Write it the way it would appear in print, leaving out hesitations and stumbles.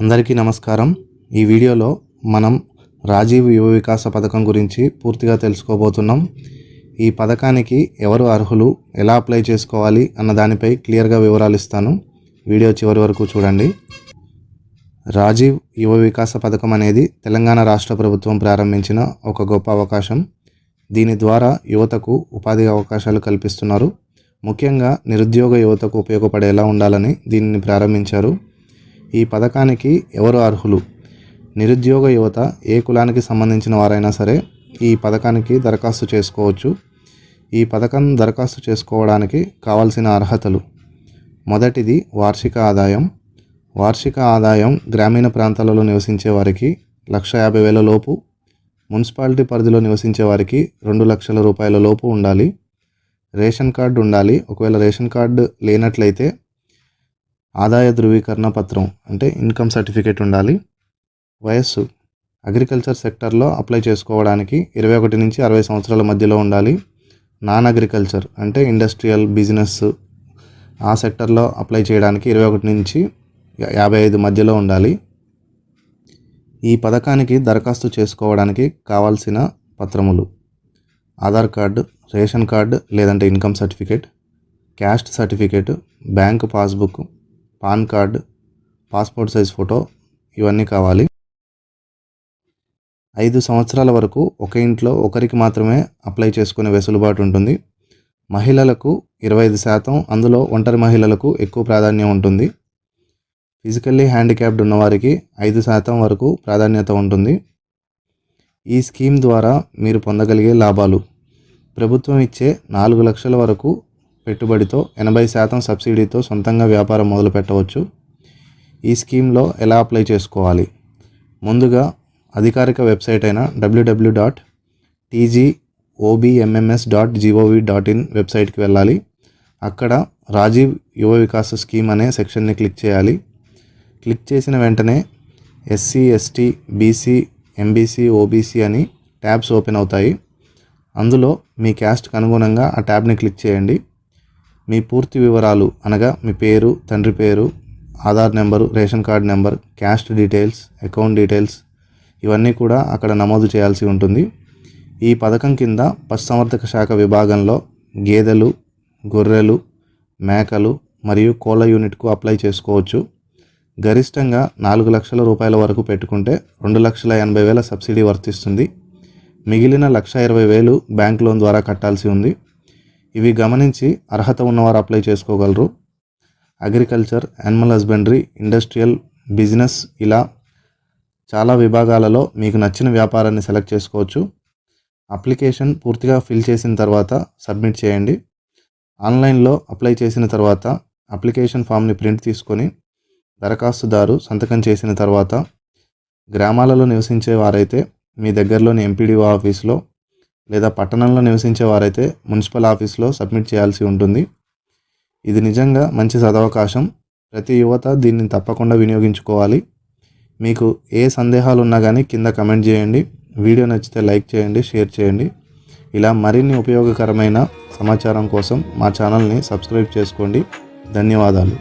అందరికీ నమస్కారం. ఈ వీడియోలో మనం రాజీవ్ యువ వికాస పథకం గురించి పూర్తిగా తెలుసుకోబోతున్నాం. ఈ పథకానికి ఎవరు అర్హులు, ఎలా అప్లై చేసుకోవాలి అన్న దానిపై క్లియర్గా వివరాలు ఇస్తాను. వీడియో చివరి వరకు చూడండి. రాజీవ్ యువ వికాస పథకం అనేది తెలంగాణ రాష్ట్ర ప్రభుత్వం ప్రారంభించిన ఒక గొప్ప అవకాశం. దీని ద్వారా యువతకు ఉపాధి అవకాశాలు కల్పిస్తున్నారు. ముఖ్యంగా నిరుద్యోగ యువతకు ఉపయోగపడేలా ఉండాలని దీనిని ప్రారంభించారు. ఈ పథకానికి ఎవరు అర్హులు? నిరుద్యోగ యువత ఏ కులానికి సంబంధించిన వారైనా సరే ఈ పథకానికి దరఖాస్తు చేసుకోవచ్చు. ఈ పథకం దరఖాస్తు చేసుకోవడానికి కావాల్సిన అర్హతలు: మొదటిది వార్షిక ఆదాయం. వార్షిక ఆదాయం గ్రామీణ ప్రాంతాలలో నివసించే వారికి 1,50,000 లోపు, మున్సిపాలిటీ పరిధిలో నివసించే వారికి 2 లక్షల రూపాయల లోపు ఉండాలి. రేషన్ కార్డు ఉండాలి. ఒకవేళ రేషన్ కార్డు లేనట్లయితే ఆదాయ ధృవీకరణ పత్రం అంటే ఇన్కమ్ సర్టిఫికేట్ ఉండాలి. వయస్సు: అగ్రికల్చర్ సెక్టర్లో అప్లై చేసుకోవడానికి 21 నుంచి 60 సంవత్సరాల మధ్యలో ఉండాలి. నాన్ అగ్రికల్చర్ అంటే ఇండస్ట్రియల్, బిజినెస్ ఆ సెక్టర్లో అప్లై చేయడానికి 21 నుంచి 55 మధ్యలో ఉండాలి. ఈ పథకానికి దరఖాస్తు చేసుకోవడానికి కావాల్సిన పత్రములు: ఆధార్ కార్డు, రేషన్ కార్డు లేదంటే income certificate, caste certificate, bank passbook, pan card, passport size photo ఇవన్నీ కావాలి. 5 సంవత్సరాల వరకు ఒక ఇంట్లో ఒకరికి మాత్రమే అప్లై చేసుకునే వెసులుబాటు ఉంటుంది. మహిళలకు 25%, అందులో ఒంటరి మహిళలకు ఎక్కువ ప్రాధాన్యం ఉంటుంది. ఫిజికల్లీ హ్యాండిక్యాప్డ్ ఉన్నవారికి 5% వరకు ప్రాధాన్యత ఉంటుంది. ఈ స్కీమ్ ద్వారా మీరు పొందగలిగే లాభాలు: ప్రభుత్వం ఇచ్చే 4 లక్షల వరకు పెట్టుబడితో 80% సబ్సిడీతో సొంతంగా వ్యాపారం మొదలు పెట్టవచ్చు. ఈ స్కీమ్లో ఎలా అప్లై చేసుకోవాలి? ముందుగా అధికారిక వెబ్సైట్ అయిన www.tgobmms.gov.in వెబ్సైట్కి వెళ్ళాలి. అక్కడ రాజీవ్ యువ వికాస స్కీమ్ అనే సెక్షన్ని క్లిక్ చేయాలి. క్లిక్ చేసిన వెంటనే SC, ST, BC, MBC, OBC అని ట్యాబ్స్ ఓపెన్ అవుతాయి. అందులో మీ క్యాస్ట్కి అనుగుణంగా ఆ ట్యాబ్ని క్లిక్ చేయండి. మీ పూర్తి వివరాలు అనగా మీ పేరు, తండ్రి పేరు, Aadhaar number, ration card number, caste details, account details ఇవన్నీ కూడా అక్కడ నమోదు చేయాల్సి ఉంటుంది. ఈ పథకం కింద పశుసంవర్ధక శాఖ విభాగంలో గేదెలు, గొర్రెలు, మేకలు మరియు కోళ్ళ యూనిట్కు అప్లై చేసుకోవచ్చు. గరిష్టంగా 4 లక్షల రూపాయల వరకు పెట్టుకుంటే 2,80,000 సబ్సిడీ వర్తిస్తుంది. మిగిలిన 1,20,000 బ్యాంక్ లోన్ ద్వారా కట్టాల్సి ఉంది. ఇవి గమనించి అర్హత ఉన్నవారు అప్లై చేసుకోగలరు. Agriculture, animal husbandry, industrial, business ఇలా చాలా విభాగాలలో మీకు నచ్చిన వ్యాపారాన్ని సెలెక్ట్ చేసుకోవచ్చు. అప్లికేషన్ పూర్తిగా ఫిల్ చేసిన తర్వాత సబ్మిట్ చేయండి. ఆన్లైన్లో అప్లై చేసిన తర్వాత అప్లికేషన్ ఫామ్ని ప్రింట్ తీసుకొని దరఖాస్తుదారు సంతకం చేసిన తర్వాత గ్రామాలలో నివసించే వారైతే మీ దగ్గరలోని ఎంపీడీఓ ఆఫీస్లో లేదా పట్టణంలో నివసించే వారైతే మున్సిపల్ ఆఫీస్లో సబ్మిట్ చేయాల్సి ఉంటుంది. ఇది నిజంగా మంచి సదవకాశం. ప్రతి యువత దీన్ని తప్పకుండా వినియోగించుకోవాలి. మీకు ఏ సందేహాలు ఉన్నా కానీ కింద కమెంట్ చేయండి. వీడియో నచ్చితే లైక్ చేయండి, షేర్ చేయండి. ఇలా మరిన్ని ఉపయోగకరమైన సమాచారం కోసం మా ఛానల్ని సబ్స్క్రైబ్ చేసుకోండి. ధన్యవాదాలు.